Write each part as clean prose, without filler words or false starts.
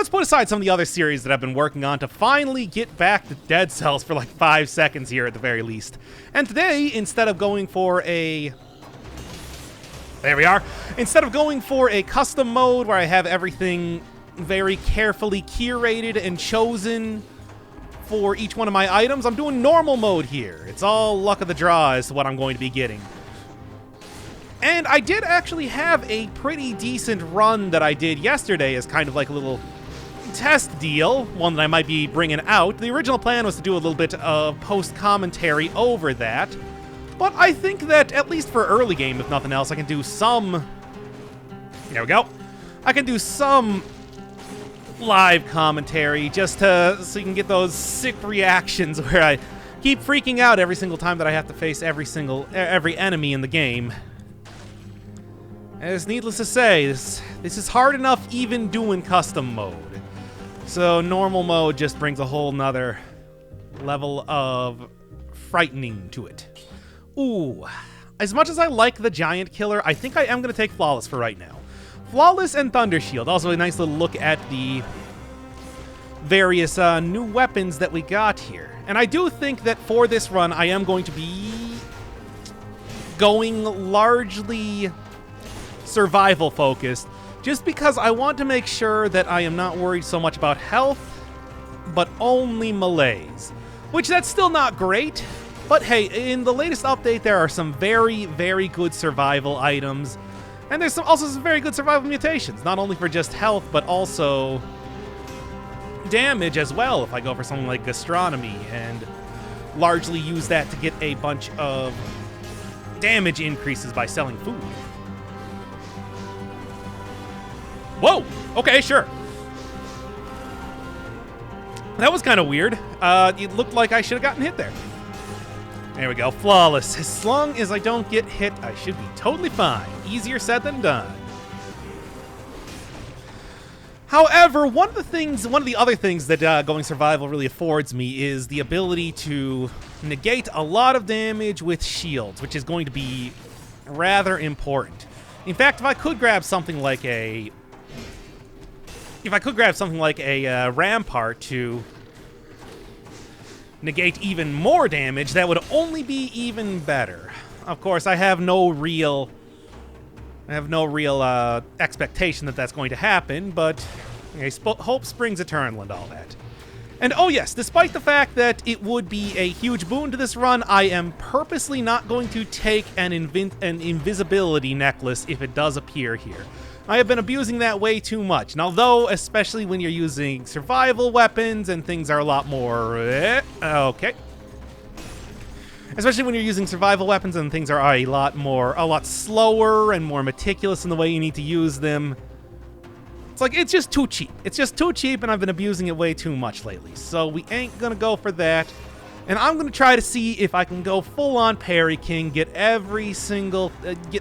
let's put aside some of the other series that I've been working on to finally get back to Dead Cells for like 5 seconds here at the very least. And today, instead of going for a... There we are. Instead of going for a custom mode where I have everything very carefully curated and chosen for each one of my items, I'm doing normal mode here. It's all luck of the draw as to what I'm going to be getting. And I did actually have a pretty decent run that I did yesterday as kind of like a little test deal, one that I might be bringing out. The original plan was to do a little bit of post-commentary over that, but I think that, at least for early game, if nothing else, I can do some... There we go. I can do some live commentary just so you can get those sick reactions where I keep freaking out every single time that I have to face every enemy in the game. As needless to say, this is hard enough even doing custom mode. So normal mode just brings a whole nother level of frightening to it. Ooh, as much as I like the Giant Killer, I think I am going to take Flawless for right now. Flawless and Thunder Shield. Also a nice little look at the various new weapons that we got here. And I do think that for this run, I am going to be going largely survival focused, just because I want to make sure that I am not worried so much about health, but only melees. Which, that's still not great, but hey, in the latest update there are some very, very good survival items, and there's also some very good survival mutations, not only for just health, but also damage as well, if I go for something like gastronomy, and largely use that to get a bunch of damage increases by selling food. Whoa! Okay, sure. That was kind of weird. It looked like I should have gotten hit there. There we go. Flawless. As long as I don't get hit, I should be totally fine. Easier said than done. However, one of the other things that going survival really affords me is the ability to negate a lot of damage with shields, which is going to be rather important. In fact, if I could grab something like a Rampart to negate even more damage, that would only be even better. Of course, I have no real expectation that that's going to happen, but hope springs eternal and all that. And oh yes, despite the fact that it would be a huge boon to this run, I am purposely not going to take an invisibility necklace if it does appear here. I have been abusing that way too much. And although, especially when you're using survival weapons and things are a lot more... okay. Especially when you're using survival weapons and things are a lot slower and more meticulous in the way you need to use them. It's like, it's just too cheap. It's just too cheap, and I've been abusing it way too much lately. So we ain't gonna go for that. And I'm gonna try to see if I can go full-on Parry King, get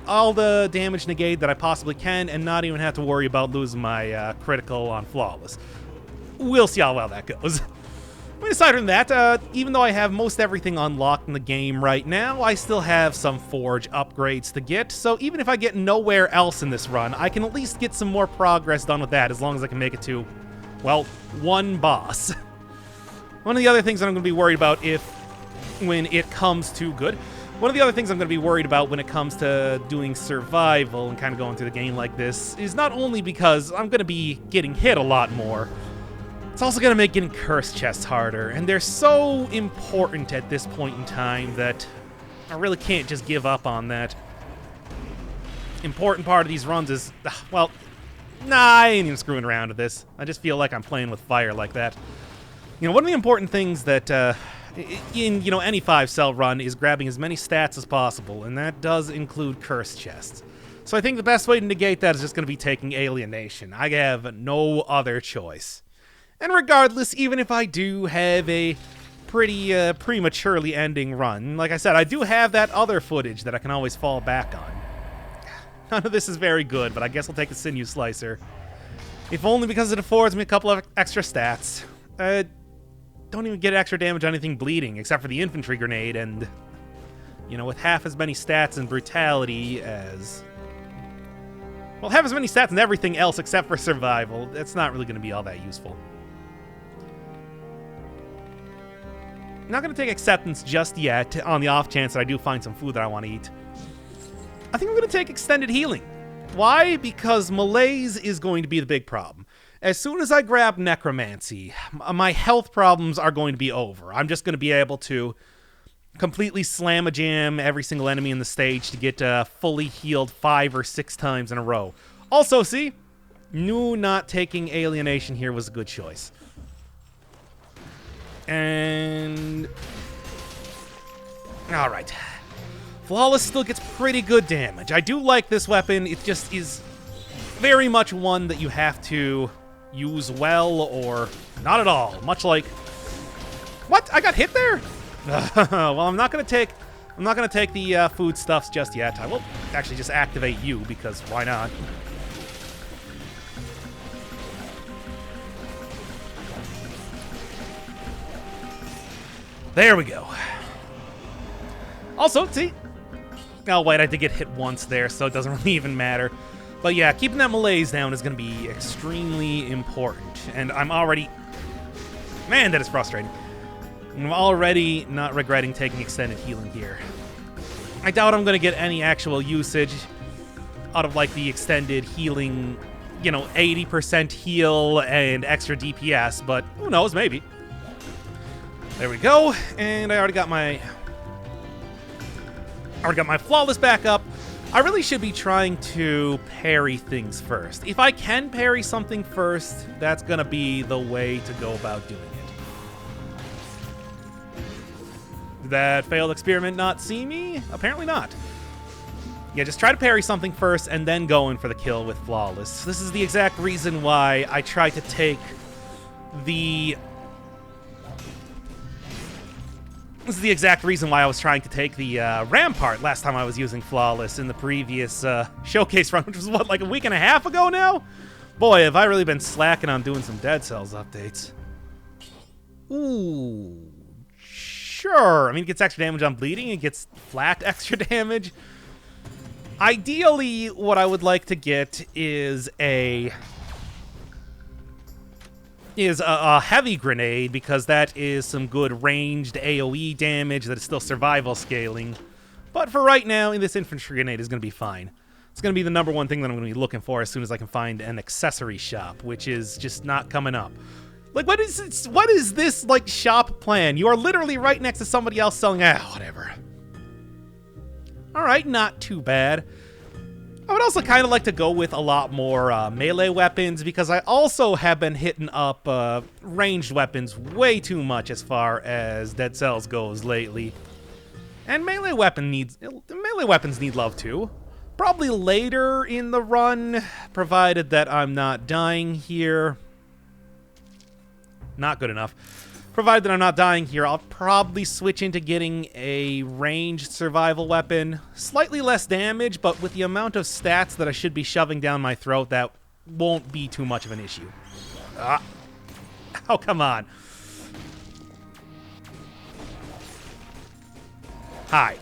all the damage negated that I possibly can, and not even have to worry about losing my critical on Flawless. We'll see how well that goes. But aside from that, even though I have most everything unlocked in the game right now, I still have some Forge upgrades to get, so even if I get nowhere else in this run, I can at least get some more progress done with that, as long as I can make it to, well, one boss. One of the other things that I'm going to be worried about when it comes to doing survival and kind of going through the game like this is not only because I'm going to be getting hit a lot more, it's also going to make getting curse chests harder, and they're so important at this point in time that I really can't just give up on that. Important part of these runs is, well, nah, I ain't even screwing around with this. I just feel like I'm playing with fire like that. You know, one of the important things that in any 5-cell run is grabbing as many stats as possible, and that does include curse chests. So I think the best way to negate that is just going to be taking Alienation. I have no other choice. And regardless, even if I do have a pretty prematurely ending run, like I said, I do have that other footage that I can always fall back on. None of this is very good, but I guess I'll take the Sinew Slicer. If only because it affords me a couple of extra stats. Don't even get extra damage on anything bleeding, except for the infantry grenade, and, with half as many stats and brutality as... Well, have as many stats and everything else except for survival. That's not really going to be all that useful. I'm not going to take acceptance just yet, on the off chance that I do find some food that I want to eat. I think I'm going to take extended healing. Why? Because malaise is going to be the big problem. As soon as I grab necromancy, my health problems are going to be over. I'm just going to be able to completely slam a jam every single enemy in the stage to get fully healed 5 or 6 times in a row. Also, see? Knew not taking alienation here was a good choice. And... alright. Flawless still gets pretty good damage. I do like this weapon. It just is very much one that you have to use well or not at all. Much like... what? I got hit there? Well, I'm not gonna take the foodstuffs just yet. I will actually just activate you because why not? There we go. Also, see? Oh, wait, I did get hit once there, so it doesn't really even matter. But yeah, keeping that malaise down is going to be extremely important. And I'm already... man, that is frustrating. I'm already not regretting taking extended healing here. I doubt I'm going to get any actual usage out of, like, the extended healing, you know, 80% heal and extra DPS, but who knows, maybe. There we go, and I already got my flawless back up. I really should be trying to parry things first. If I can parry something first, that's gonna be the way to go about doing it. Did that failed experiment not see me? Apparently not. Yeah, just try to parry something first and then go in for the kill with flawless. This is the exact reason why I tried to take the... this is the exact reason why I was trying to take the Rampart last time I was using Flawless in the previous showcase run, which was, what, like a week and a half ago now? Boy, have I really been slacking on doing some Dead Cells updates. Ooh, sure. I mean, it gets extra damage on bleeding. It gets flat extra damage. Ideally, what I would like to get is a heavy grenade, because that is some good ranged AoE damage that is still survival scaling. But for right now, this infantry grenade is going to be fine. It's going to be the #1 thing that I'm going to be looking for as soon as I can find an accessory shop, which is just not coming up. Like, what is this, like, shop plan? You are literally right next to somebody else selling... whatever. Alright, not too bad. I would also kind of like to go with a lot more melee weapons, because I also have been hitting up ranged weapons way too much as far as Dead Cells goes lately. And melee weapons need love too. Probably later in the run, provided that I'm not dying here. Not good enough. Provided that I'm not dying here, I'll probably switch into getting a ranged survival weapon. Slightly less damage, but with the amount of stats that I should be shoving down my throat, that won't be too much of an issue. Oh, come on. Hi.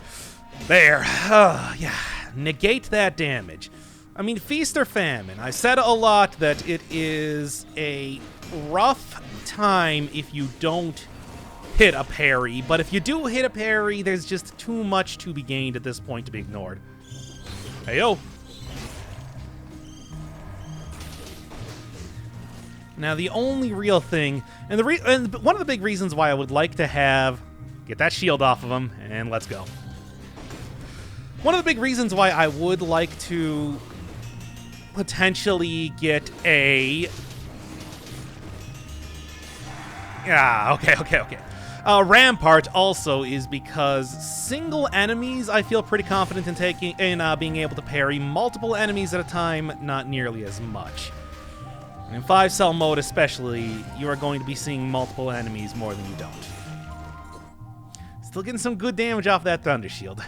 There. Yeah. Negate that damage. I mean, feast or famine. I said a lot that it is a rough time if you don't hit a parry, but if you do hit a parry, there's just too much to be gained at this point to be ignored. Heyo. Now, the only real thing, and one of the big reasons why I would like to get that shield off of him, and let's go. One of the big reasons why I would like to potentially get a... okay. Rampart also is because single enemies I feel pretty confident in being able to parry. Multiple enemies at a time, not nearly as much. And in 5-cell mode especially, you are going to be seeing multiple enemies more than you don't. Still getting some good damage off that Thunder Shield.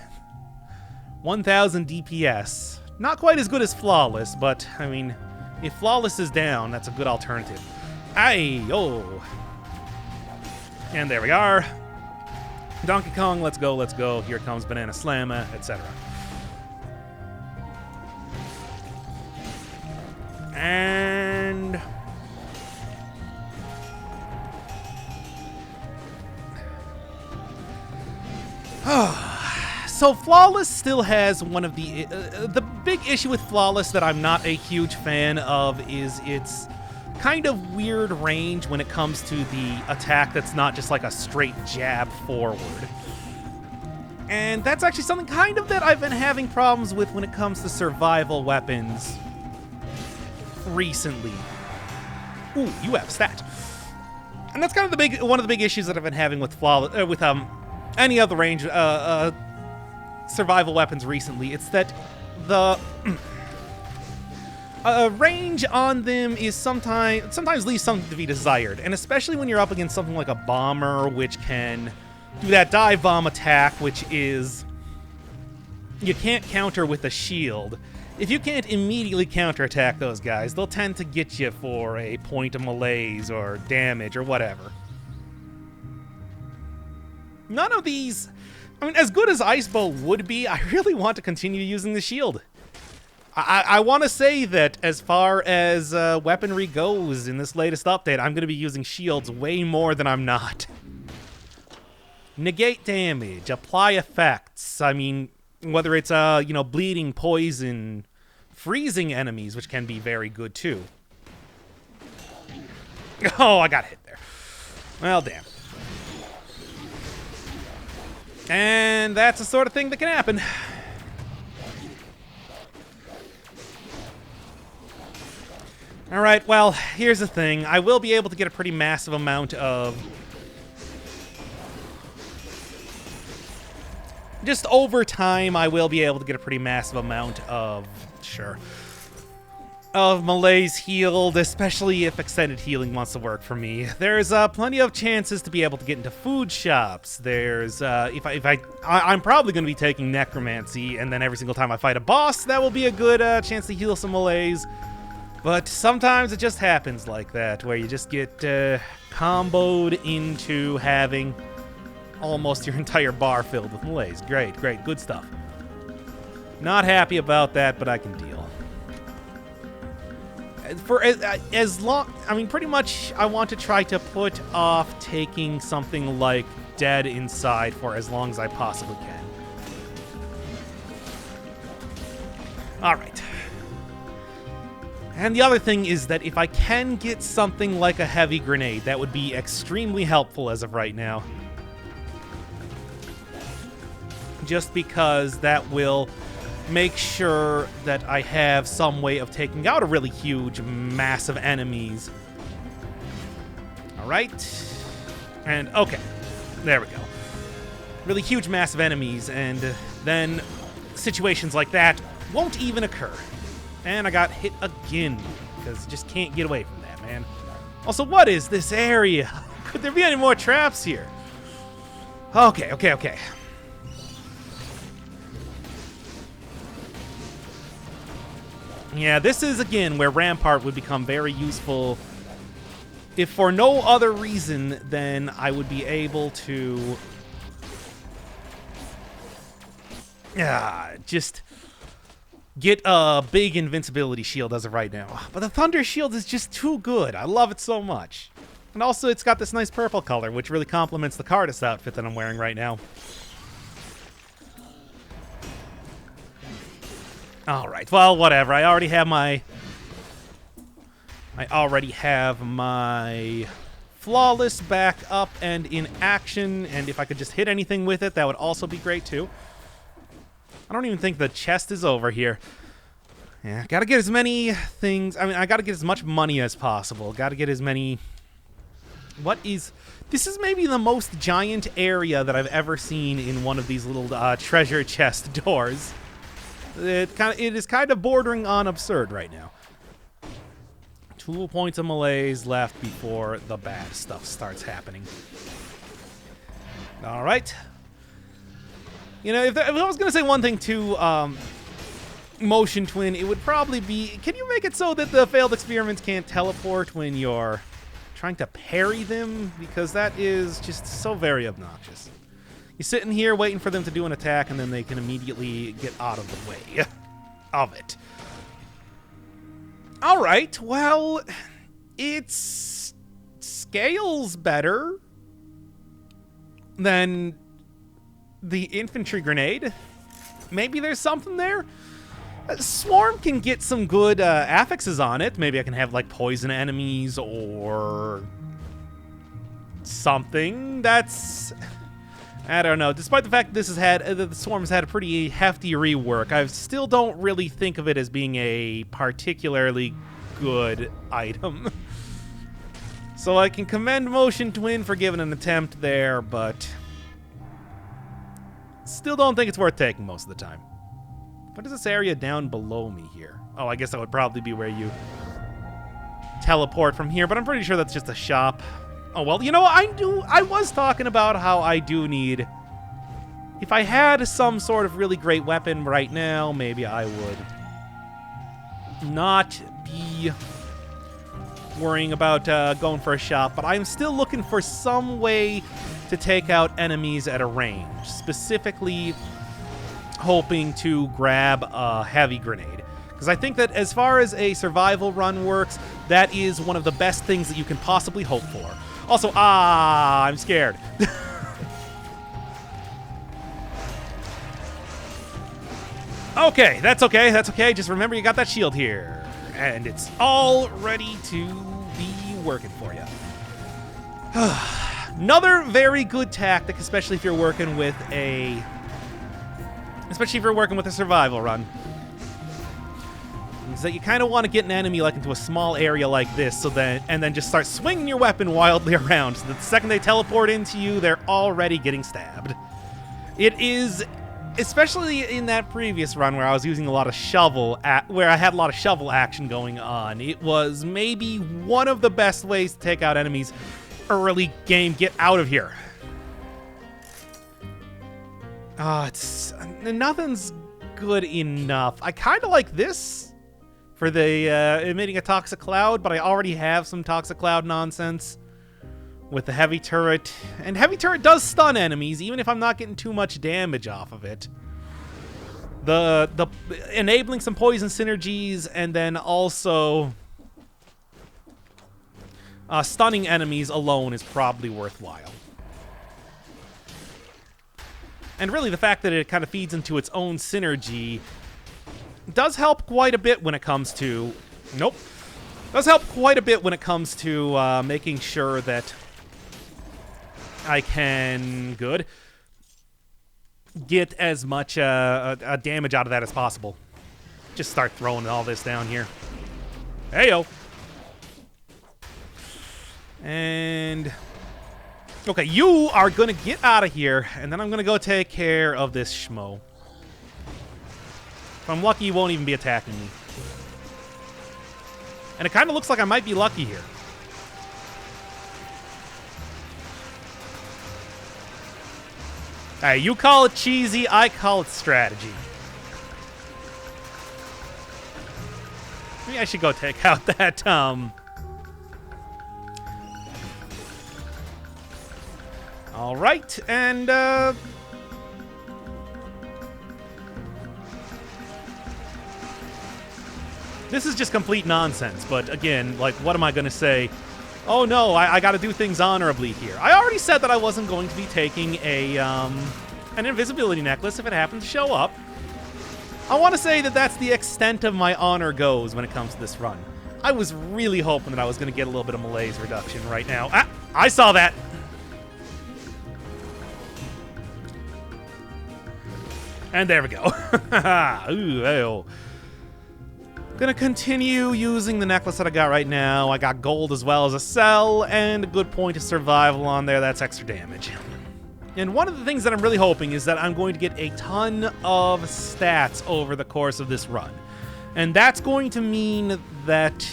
1000 DPS. Not quite as good as Flawless, but, I mean, if Flawless is down, that's a good alternative. Aye-oh. And there we are. Donkey Kong, let's go, let's go. Here comes Banana Slammer, etc. And... So Flawless still has one of the big issue with Flawless that I'm not a huge fan of is its kind of weird range when it comes to the attack that's not just like a straight jab forward. And that's actually something kind of that I've been having problems with when it comes to survival weapons recently. Ooh, you have stat. And that's kind of one of the big issues that I've been having with Flawless, with any of the range survival weapons recently. It's that the range on them is sometimes leaves something to be desired, and especially when you're up against something like a bomber, which can do that dive bomb attack, which is you can't counter with a shield. If you can't immediately counterattack those guys, they'll tend to get you for a point of malaise or damage or whatever. None of these... I mean, as good as Ice Bow would be, I really want to continue using the shield. I want to say that as far as weaponry goes in this latest update, I'm going to be using shields way more than I'm not. Negate damage, apply effects. I mean, whether it's, bleeding, poison, freezing enemies, which can be very good too. Oh, I got hit there. Well, damn. And that's the sort of thing that can happen. Alright, well, here's the thing. I will be able to get a pretty massive amount of... Just over time, I will be able to get a pretty massive amount of... Sure. Of malaise healed, especially if extended healing wants to work for me. There's plenty of chances to be able to get into food shops. There's I'm probably going to be taking necromancy, and then every single time I fight a boss, that will be a good chance to heal some malaise. But sometimes it just happens like that, where you just get comboed into having almost your entire bar filled with malaise. Great, good stuff. Not happy about that, but I can deal. For as long, I mean, pretty much I want to try to put off taking something like Dead Inside for as long as I possibly can. Alright. And the other thing is that if I can get something like a heavy grenade, that would be extremely helpful as of right now. Just because that will make sure that I have some way of taking out a really huge, massive enemies. Alright. And, okay. There we go. Really huge, massive enemies, and then situations like that won't even occur. And I got hit again, because you just can't get away from that, man. Also, what is this area? Could there be any more traps here? Okay. Yeah, this is, again, where Rampart would become very useful if for no other reason than I would be able to... just get a big invincibility shield as of right now. But the Thunder Shield is just too good. I love it so much. And also, it's got this nice purple color, which really complements the Cardist outfit that I'm wearing right now. Alright, well, whatever. I already have my Flawless back up and in action, and if I could just hit anything with it, that would also be great, too. I don't even think the chest is over here. Yeah, gotta get as many things... I mean, I gotta get as much money as possible. Gotta get as many... What is... This is maybe the most giant area that I've ever seen in one of these little treasure chest doors. It is kind of bordering on absurd right now. 2 points of malaise left before the bad stuff starts happening. All right. You know, if I was going to say one thing to Motion Twin, it would probably be, can you make it so that the failed experiments can't teleport when you're trying to parry them? Because that is just so very obnoxious. You're sitting here waiting for them to do an attack, and then they can immediately get out of the way of it. Alright, well, it's scales better than the infantry grenade. Maybe there's something there? Swarm can get some good affixes on it. Maybe I can have, like, poison enemies or something. That's... I don't know. Despite the fact that the Swarm's had a pretty hefty rework, I still don't really think of it as being a particularly good item. So I can commend Motion Twin for giving an attempt there, but still don't think it's worth taking most of the time. What is this area down below me here? Oh, I guess that would probably be where you teleport from here, but I'm pretty sure that's just a shop. Oh, well, you know, I was talking about how I do need... If I had some sort of really great weapon right now, maybe I would not be worrying about going for a shop, but I'm still looking for some way to take out enemies at a range, specifically hoping to grab a heavy grenade. Because I think that as far as a survival run works, that is one of the best things that you can possibly hope for. Also, I'm scared. Okay, that's okay, that's okay. Just remember you got that shield here. And it's all ready to be working for you. Another very good tactic, especially if you're working with a survival run, is that you kind of want to get an enemy like into a small area like this, and then just start swinging your weapon wildly around, so that the second they teleport into you, they're already getting stabbed. It is, especially in that previous run where I was using a lot of where I had a lot of shovel action going on, it was maybe one of the best ways to take out enemies early game. Get out of here. Nothing's good enough. I kind of like this for the emitting a toxic cloud, but I already have some toxic cloud nonsense with the heavy turret. And heavy turret does stun enemies, even if I'm not getting too much damage off of it. The enabling some poison synergies, and then also stunning enemies alone is probably worthwhile. And really, the fact that it kind of feeds into its own synergy does help quite a bit when it comes to... Nope. Does help quite a bit when it comes to making sure that I can... Good. Get as much damage out of that as possible. Just start throwing all this down here. Heyo. And... Okay, you are going to get out of here, and then I'm going to go take care of this schmo. If I'm lucky, he won't even be attacking me. And it kind of looks like I might be lucky here. Hey, you call it cheesy, I call it strategy. Maybe I should go take out that, All right, and this is just complete nonsense, but again, like, what am I going to say? Oh no, I got to do things honorably here. I already said that I wasn't going to be taking an invisibility necklace if it happened to show up. I want to say that that's the extent of my honor goes when it comes to this run. I was really hoping that I was going to get a little bit of malaise reduction right now. Ah, I saw that. And there we go. Ooh, ew. Gonna continue using the necklace that I got right now. I got gold as well as a cell, and a good point of survival on there. That's extra damage. And one of the things that I'm really hoping is that I'm going to get a ton of stats over the course of this run. And that's going to mean that,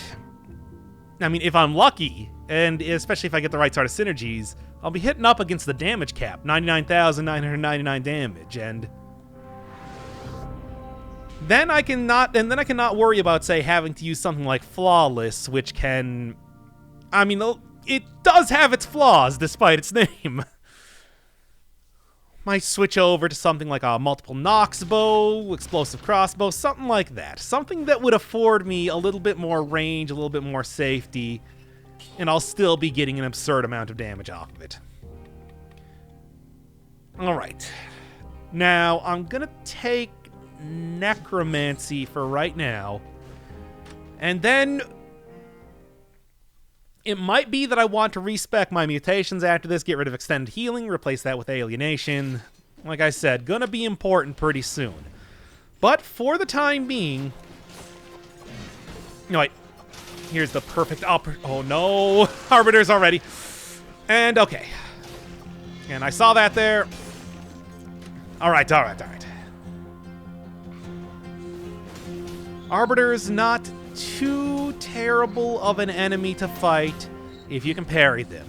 I mean, if I'm lucky, and especially if I get the right sort of synergies, I'll be hitting up against the damage cap, 99,999 damage, and then I cannot worry about, say, having to use something like Flawless, which can... I mean, it does have its flaws, despite its name. Might switch over to something like a multiple Nox bow, explosive crossbow, something like that. Something that would afford me a little bit more range, a little bit more safety, and I'll still be getting an absurd amount of damage off of it. Alright. Now, I'm gonna take Necromancy for right now. And then it might be that I want to respec my mutations after this, get rid of extended healing, replace that with alienation. Like I said, gonna be important pretty soon. But for the time being... No, wait. Here's the perfect oh no! Arbiters already. And okay. And I saw that there. Alright, alright, alright. Arbiter's not too terrible of an enemy to fight if you can parry them.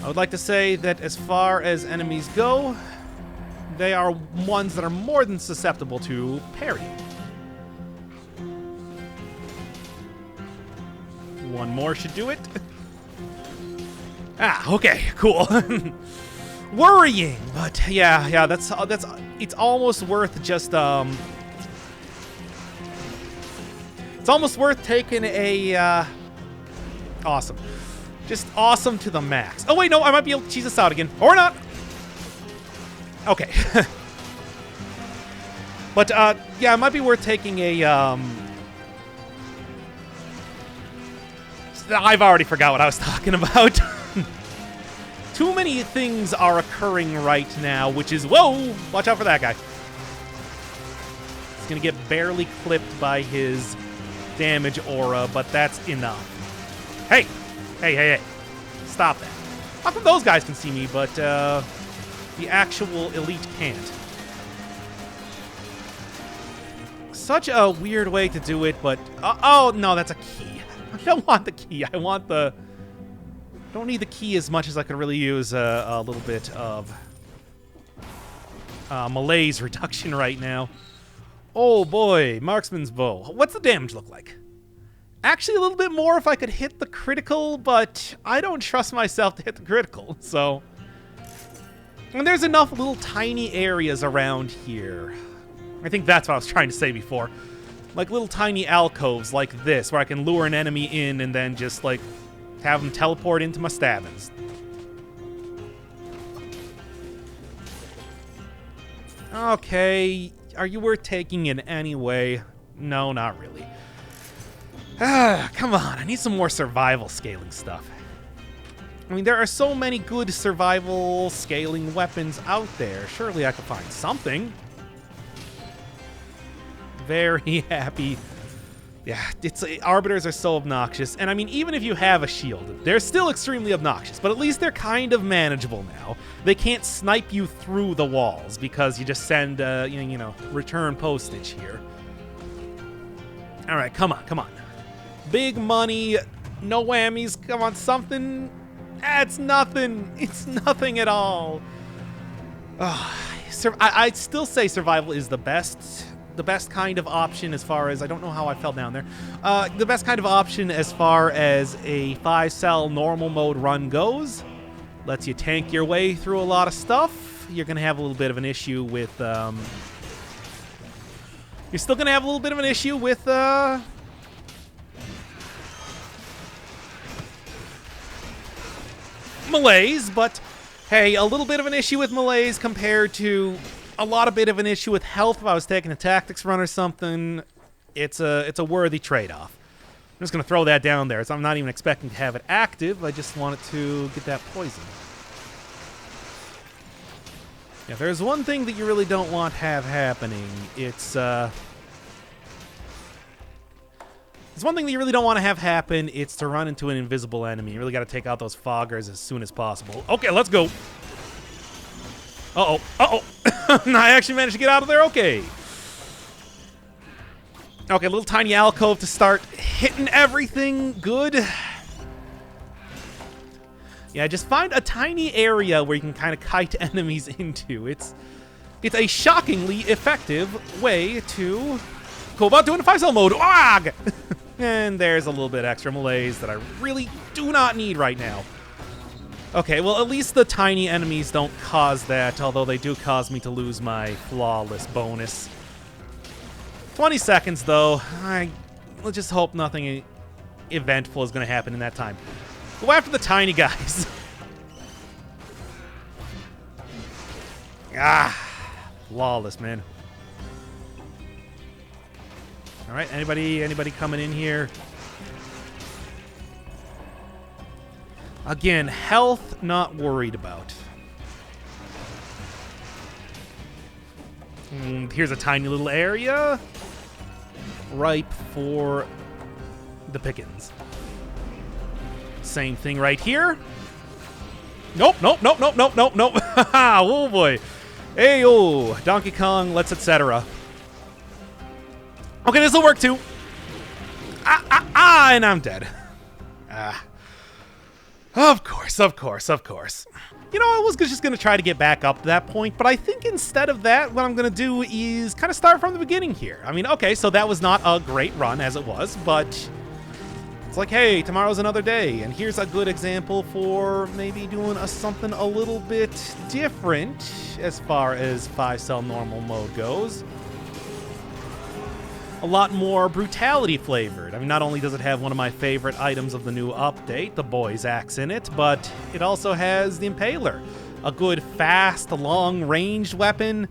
I would like to say that as far as enemies go, they are ones that are more than susceptible to parrying. One more should do it. Ah, okay, cool. Worrying, but yeah, that's it's almost worth just it's almost worth taking a, awesome. Just awesome to the max. Oh, wait, no, I might be able to cheese this out again. Or not. Okay. But, yeah, it might be worth taking a, I've already forgot what I was talking about. Too many things are occurring right now, which is, whoa, watch out for that guy. He's gonna get barely clipped by his damage aura, but that's enough. Hey! Hey. Stop that. How come those guys can see me, but the actual elite can't? Such a weird way to do it, but... oh, no, that's a key. I don't want the key. I want the... Don't need the key as much as I could really use a little bit of malaise reduction right now. Oh boy, Marksman's Bow. What's the damage look like? Actually, a little bit more if I could hit the critical, but I don't trust myself to hit the critical, so... And there's enough little tiny areas around here. I think that's what I was trying to say before. Like little tiny alcoves like this, where I can lure an enemy in and then just, like, have them teleport into my stabbings. Okay... Are you worth taking in anyway? No, not really. Come on, I need some more survival scaling stuff. I mean, there are so many good survival scaling weapons out there. Surely I could find something. Very happy. Yeah, arbiters are so obnoxious. And I mean, even if you have a shield, they're still extremely obnoxious, but at least they're kind of manageable now. They can't snipe you through the walls because you just send, you know, return postage here. All right, come on. Big money, no whammies, come on, something. It's nothing. It's nothing at all. I'd still say survival is the best kind of option as far as, I don't know how I fell down there, the best kind of option as far as a 5-cell normal mode run goes. Lets you tank your way through a lot of stuff. You're going to have a little bit of an issue with, you're still going to have a little bit of an issue with, malaise, but hey, a little bit of an issue with malaise compared to a lot of bit of an issue with health. If I was taking a tactics run or something, it's a worthy trade-off. I'm just going to throw that down there. So I'm not even expecting to have it active. I just wanted to get that poison. If there's one thing that you really don't want to have happening, it's there's one thing that you really don't want to have happen, it's to run into an invisible enemy. You really got to take out those foggers as soon as possible. Okay, let's go. Uh-oh. I actually managed to get out of there. Okay. Okay, a little tiny alcove to start hitting everything good. Yeah, just find a tiny area where you can kind of kite enemies into. It's a shockingly effective way to go about doing a 5-cell mode. Wag! And there's a little bit extra malaise that I really do not need right now. Okay, well, at least the tiny enemies don't cause that, although they do cause me to lose my flawless bonus. 20 seconds, though. Let's just hope nothing eventful is going to happen in that time. Go after the tiny guys. Flawless, man. All right, anybody coming in here? Again, health, not worried about. Here's a tiny little area. Ripe for the pickings. Same thing right here. Nope. Oh, boy. Hey, oh, Donkey Kong, let's etc. Okay, this will work, too. And I'm dead. Of course. You know, I was just going to try to get back up to that point, but I think instead of that, what I'm going to do is kind of start from the beginning here. I mean, okay, so that was not a great run as it was, but it's like, hey, tomorrow's another day, and here's a good example for maybe doing something a little bit different as far as 5-cell normal mode goes. A lot more brutality flavored. I mean, not only does it have one of my favorite items of the new update, the boy's axe in it, but it also has the Impaler, a good, fast, long-ranged weapon.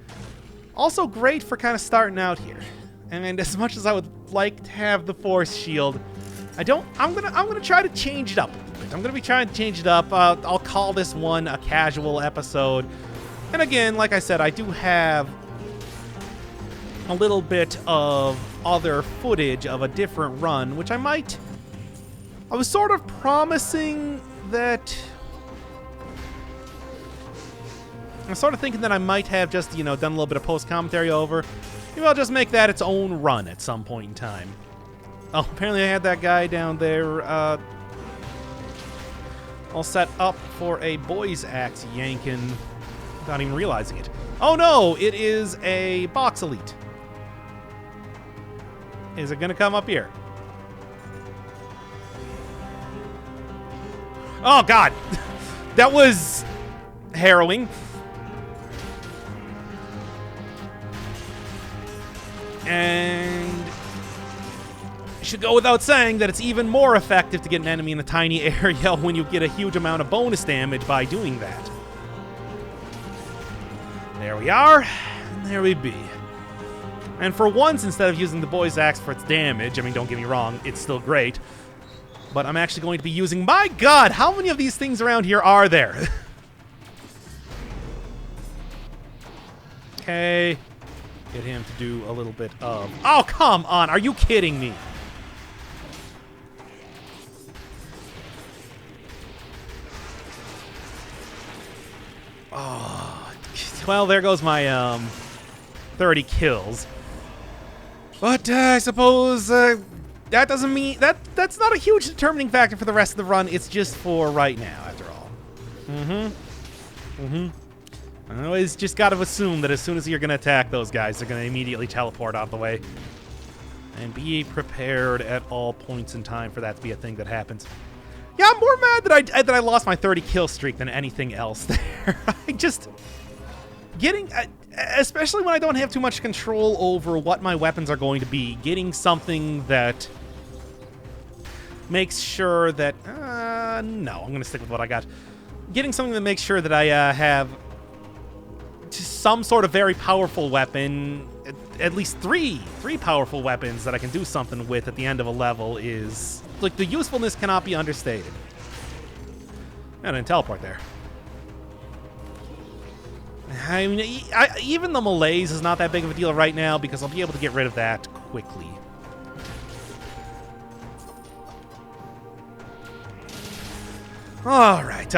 Also great for kind of starting out here. And as much as I would like to have the force shield, I'm gonna try to change it up a little bit. I'm gonna be trying to change it up. I'll call this one a casual episode. And again, like I said, I do have a little bit of other footage of a different run, which I was sort of promising that. I'm sort of thinking that I might have just, done a little bit of post-commentary over. Maybe I'll just make that its own run at some point in time. Oh, apparently I had that guy down there all set up for a boy's axe yanking without even realizing it. Oh no, it is a box elite. Is it gonna come up here? Oh god, that was harrowing. And it should go without saying that it's even more effective to get an enemy in a tiny area when you get a huge amount of bonus damage by doing that. There we are, and there we be. And for once, instead of using the boy's axe for its damage, I mean, don't get me wrong, it's still great, but I'm actually going to be using, my god, how many of these things around here are there? Okay, get him to do a little bit of, oh, come on, are you kidding me? Oh, well, there goes my 30 kills. But I suppose that doesn't mean that's not a huge determining factor for the rest of the run. It's just for right now, after all. I always just got to assume that as soon as you're going to attack those guys, they're going to immediately teleport out of the way. And be prepared at all points in time for that to be a thing that happens. Yeah, I'm more mad that I lost my 30 kill streak than anything else there. I just especially when I don't have too much control over what my weapons are going to be, getting something that makes sure that no, I'm gonna stick with what I got. Getting something that makes sure that I have some sort of very powerful weapon, at least three powerful weapons that I can do something with at the end of a level is, like, the usefulness cannot be understated. I didn't teleport there. I mean, even the malaise is not that big of a deal right now because I'll be able to get rid of that quickly. All right.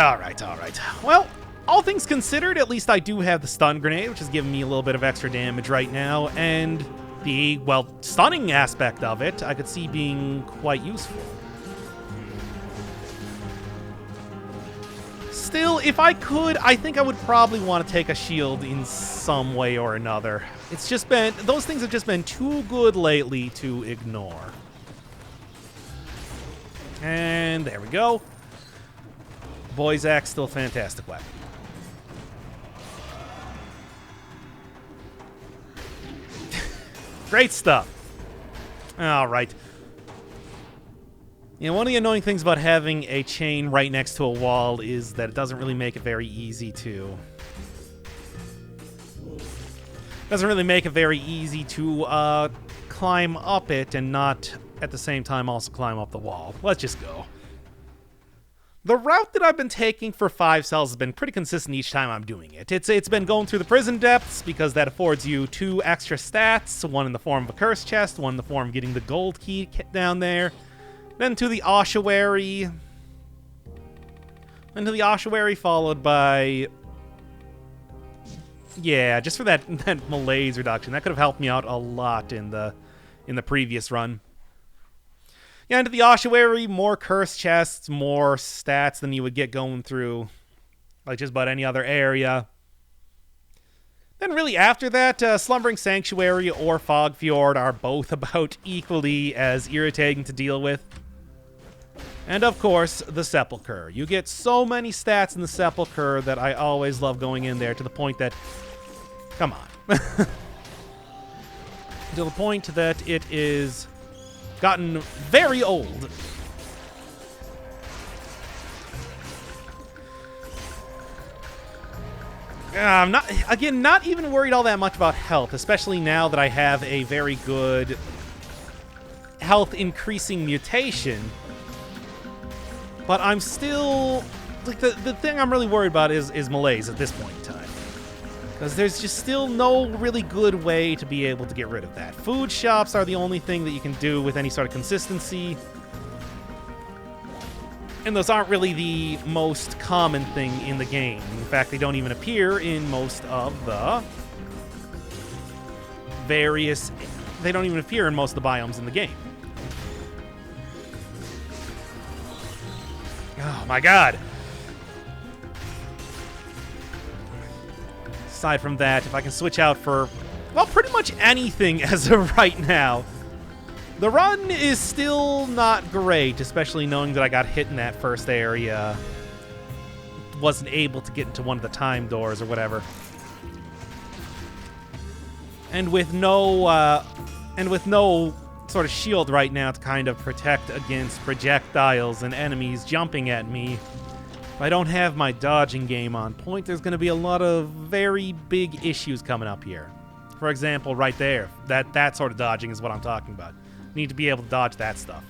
Well, all things considered, at least I do have the stun grenade, which is giving me a little bit of extra damage right now, and the, well, stunning aspect of it I could see being quite useful. Still, if I could, I think I would probably want to take a shield in some way or another. It's just been, those things have just been too good lately to ignore. And there we go. Boy's Axe, still fantastic weapon. Great stuff. All right. You know, one of the annoying things about having a chain right next to a wall is that it doesn't really make it very easy to... Doesn't really make it very easy to climb up it and not at the same time also climb up the wall. Let's just go. The route that I've been taking for 5 cells has been pretty consistent each time I'm doing it. It's been going through the prison depths because that affords you 2 extra stats, one in the form of a curse chest, one in the form of getting the gold key down there. Then to the ossuary. Then to the ossuary, followed by... Yeah, just for that malaise reduction. That could have helped me out a lot in the previous run. Yeah, into the ossuary, more curse chests, more stats than you would get going through like just about any other area. Then really after that, Slumbering Sanctuary or Fog Fjord are both about equally as irritating to deal with. And of course, the Sepulchre. You get so many stats in the Sepulchre that I always love going in there to the point that... Come on. To the point that it is... gotten very old. I'm not even worried all that much about health, especially now that I have a very good health increasing mutation. But I'm still like the thing I'm really worried about is malaise at this point in time. Because there's just still no really good way to be able to get rid of that. Food shops are the only thing that you can do with any sort of consistency. And those aren't really the most common thing in the game. In fact, they don't even appear in most of the various... They don't even appear in most of the biomes in the game. Oh my god! Aside from that, if I can switch out for, well, pretty much anything as of right now. The run is still not great, especially knowing that I got hit in that first area. Wasn't able to get into one of the time doors or whatever. And with no sort of shield right now to kind of protect against projectiles and enemies jumping at me. If I don't have my dodging game on point, there's going to be a lot of very big issues coming up here. For example, right there, that sort of dodging is what I'm talking about. Need to be able to dodge that stuff.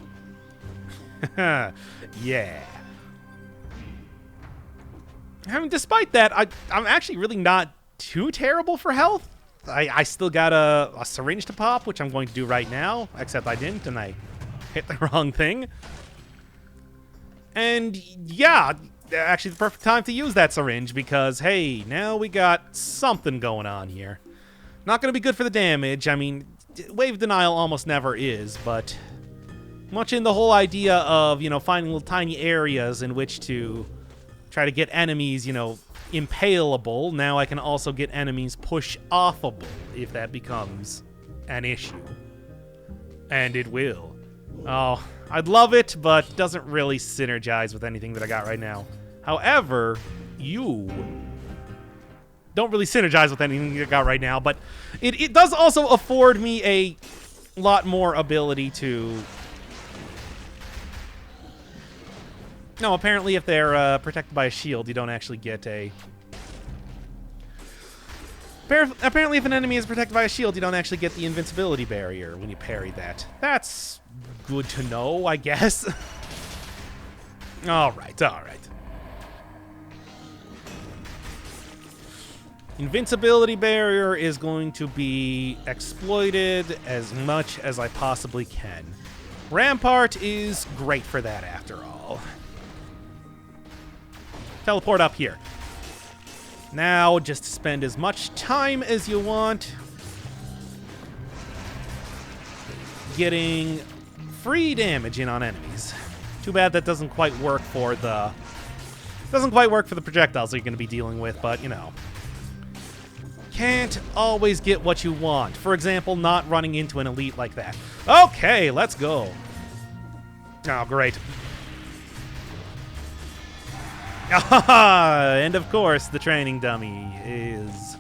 Yeah. I mean, despite that, I'm actually really not too terrible for health. I still got a syringe to pop, which I'm going to do right now, except I didn't, and I hit the wrong thing. And yeah, actually the perfect time to use that syringe because, hey, now we got something going on here. Not going to be good for the damage. I mean, wave denial almost never is, but much in the whole idea of, you know, finding little tiny areas in which to try to get enemies, you know, impalable. Now I can also get enemies push-offable if that becomes an issue. And it will. Oh, I'd love it, but doesn't really synergize with anything that I got right now. However, you don't really synergize with anything I got right now, but it does also afford me a lot more ability to... No, apparently if they're protected by a shield, you don't actually get a... Apparently if an enemy is protected by a shield, you don't actually get the invincibility barrier when you parry that. That's good to know, I guess. Alright, alright. Invincibility barrier is going to be exploited as much as I possibly can. Rampart is great for that after all. Teleport up here. Now, just spend as much time as you want getting free damage in on enemies. Too bad that doesn't quite work for the projectiles that you're going to be dealing with, but you know. Can't always get what you want. For example, not running into an elite like that. Okay, let's go. Oh, great. And of course, the training dummy is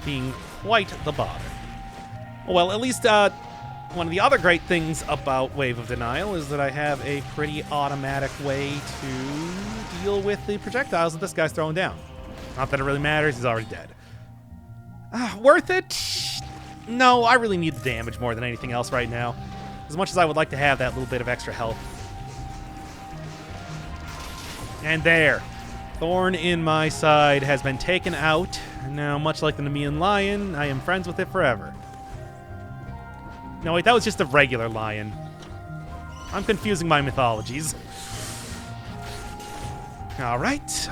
being quite the bother. Well, at least one of the other great things about Wave of Denial is that I have a pretty automatic way to deal with the projectiles that this guy's throwing down. Not that it really matters, he's already dead. Worth it? No, I really need the damage more than anything else right now. As much as I would like to have that little bit of extra health. And there. Thorn in my side has been taken out. Now, much like the Nemean lion, I am friends with it forever. No, wait, that was just a regular lion. I'm confusing my mythologies. All right.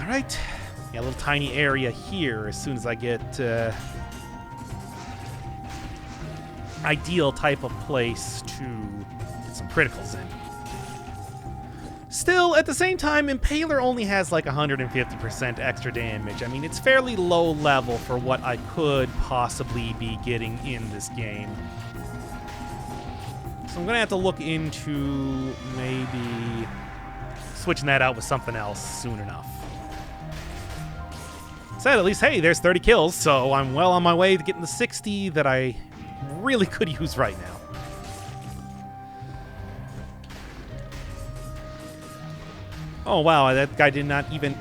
Yeah, a little tiny area here as soon as I get ideal type of place to get some criticals in. Still, at the same time, Impaler only has like 150% extra damage. I mean, it's fairly low level for what I could possibly be getting in this game. So I'm going to have to look into maybe switching that out with something else soon enough. Said at least, hey, there's 30 kills, so I'm well on my way to getting the 60 that I really could use right now. Oh, wow, that guy did not even...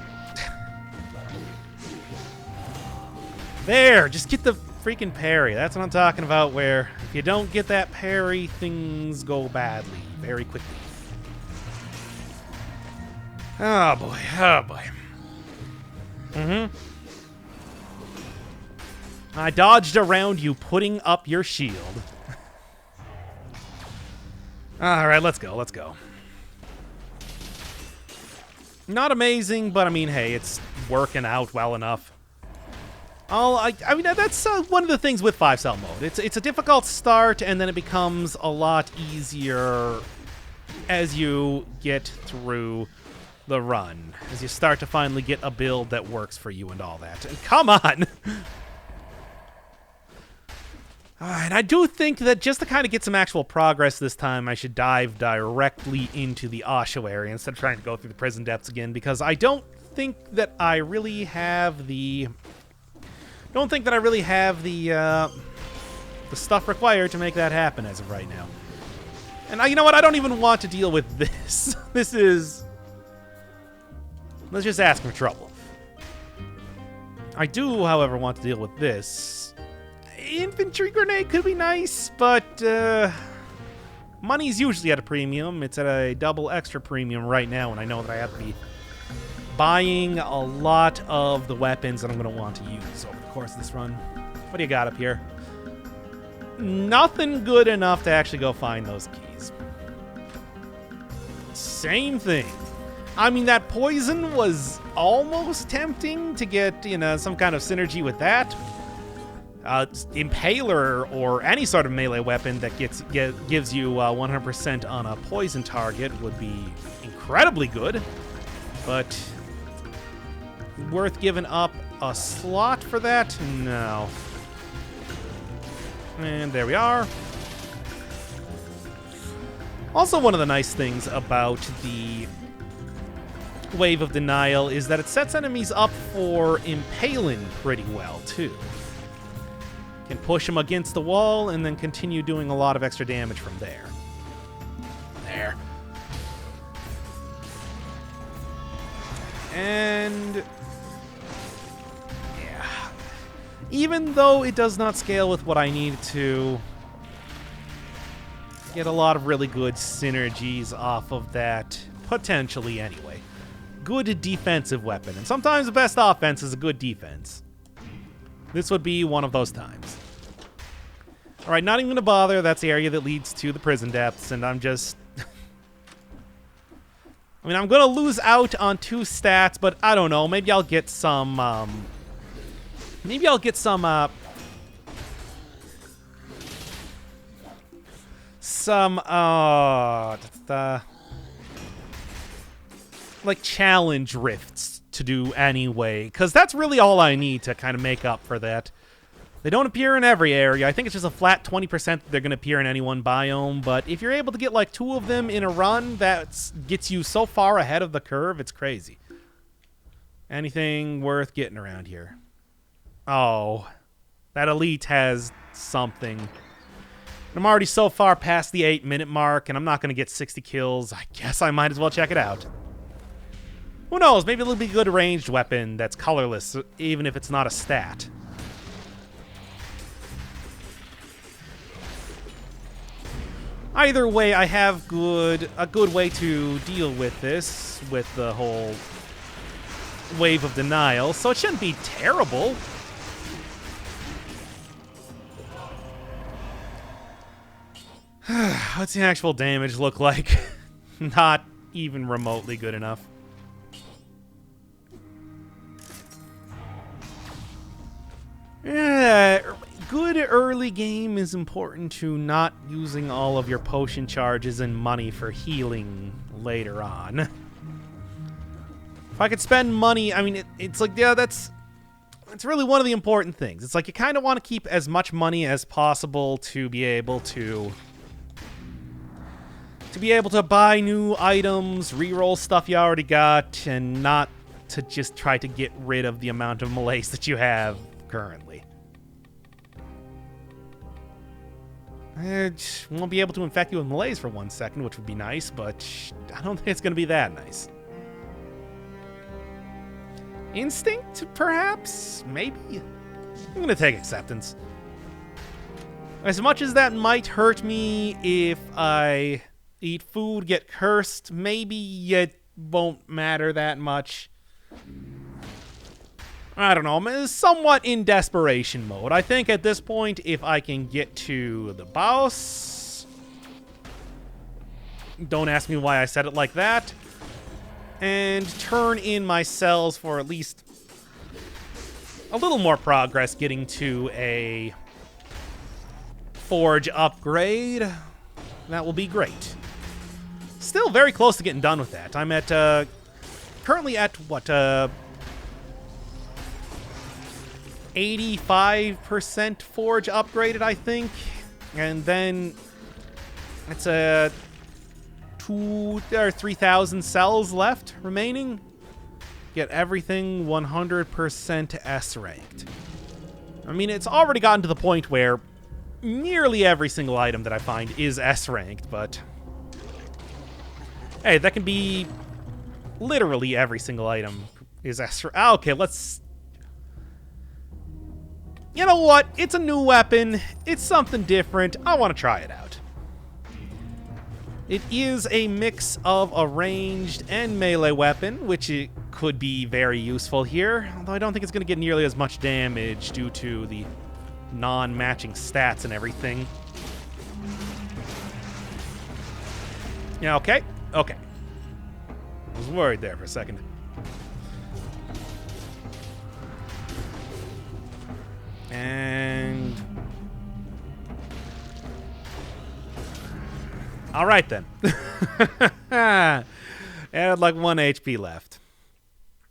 There, just get the freaking parry. That's what I'm talking about, where if you don't get that parry, things go badly very quickly. Oh, boy. I dodged around you, putting up your shield. All right, let's go. Not amazing, but I mean, hey, it's working out well enough. I mean, that's one of the things with 5-cell mode. It's a difficult start, and then it becomes a lot easier as you get through the run, as you start to finally get a build that works for you and all that. And come on! And I do think that just to kind of get some actual progress this time, I should dive directly into the ossuary instead of trying to go through the prison depths again, because I don't think that I really have the... the stuff required to make that happen as of right now. And you know what? I don't even want to deal with this. This is... Let's just ask for trouble. I do, however, want to deal with this. Infantry grenade could be nice, but money's usually at a premium. It's at a double extra premium right now, and I know that I have to be buying a lot of the weapons that I'm going to want to use over the course of this run. What do you got up here? Nothing good enough to actually go find those keys. Same thing. I mean, that poison was almost tempting to get, some kind of synergy with that. Impaler or any sort of melee weapon that gives you 100% on a poison target would be incredibly good, but worth giving up a slot for that? No. And there we are. Also, one of the nice things about the Wave of Denial is that it sets enemies up for impaling pretty well, too. Can push them against the wall and then continue doing a lot of extra damage from there. There. And... yeah. Even though it does not scale with what I need to, get a lot of really good synergies off of that, potentially anyway. Good defensive weapon. And sometimes the best offense is a good defense. This would be one of those times. All right, not even going to bother. That's the area that leads to the prison depths, and I'm just... I mean, I'm going to lose out on 2 stats, but I don't know. Maybe I'll get some... like, challenge rifts to do anyway, because that's really all I need to kind of make up for that. They don't appear in every area. I think it's just a flat 20% that they're going to appear in any one biome, but if you're able to get like 2 of them in a run, that gets you so far ahead of the curve, it's crazy. Anything worth getting around here? Oh, that elite has something. I'm already so far past the 8-minute mark, and I'm not going to get 60 kills. I guess I might as well check it out. Who knows? Maybe it'll be a good ranged weapon that's colorless, even if it's not a stat. Either way, I have a good way to deal with this, with the whole wave of denial, so it shouldn't be terrible. What's the actual damage look like? Not even remotely good enough. Yeah, good early game is important to not using all of your potion charges and money for healing later on. If I could spend money, I mean, it's like, yeah, that's really one of the important things. It's like you kind of want to keep as much money as possible to be able to buy new items, reroll stuff you already got, and not to just try to get rid of the amount of malaise that you have currently. I won't be able to infect you with malaise for 1 second, which would be nice, but I don't think it's going to be that nice. Instinct, perhaps? Maybe? I'm going to take acceptance. As much as that might hurt me if I eat food, get cursed, maybe it won't matter that much. I don't know, I'm somewhat in desperation mode. I think at this point, if I can get to the boss... Don't ask me why I said it like that. And turn in my cells for at least a little more progress getting to a forge upgrade. That will be great. Still very close to getting done with that. I'm at, currently at, what, 85% forge upgraded, I think. And then it's a 2,000 or 3,000 cells left remaining. Get everything 100% S ranked. I mean, it's already gotten to the point where nearly every single item that I find is S ranked, but hey, that can be literally every single item is S ranked. Okay, let's... You know what? It's a new weapon. It's something different. I want to try it out. It is a mix of a ranged and melee weapon, which it could be very useful here, although I don't think it's going to get nearly as much damage due to the non-matching stats and everything. Yeah, okay. Okay. I was worried there for a second. And... Alright then. I had like 1 HP left.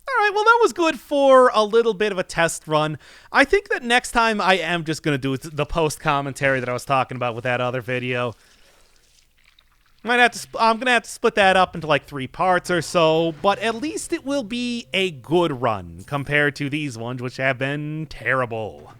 Alright, well that was good for a little bit of a test run. I think that next time I am just going to do the post-commentary that I was talking about with that other video. I'm going to have to split that up into like 3 parts or so, but at least it will be a good run compared to these ones, which have been terrible.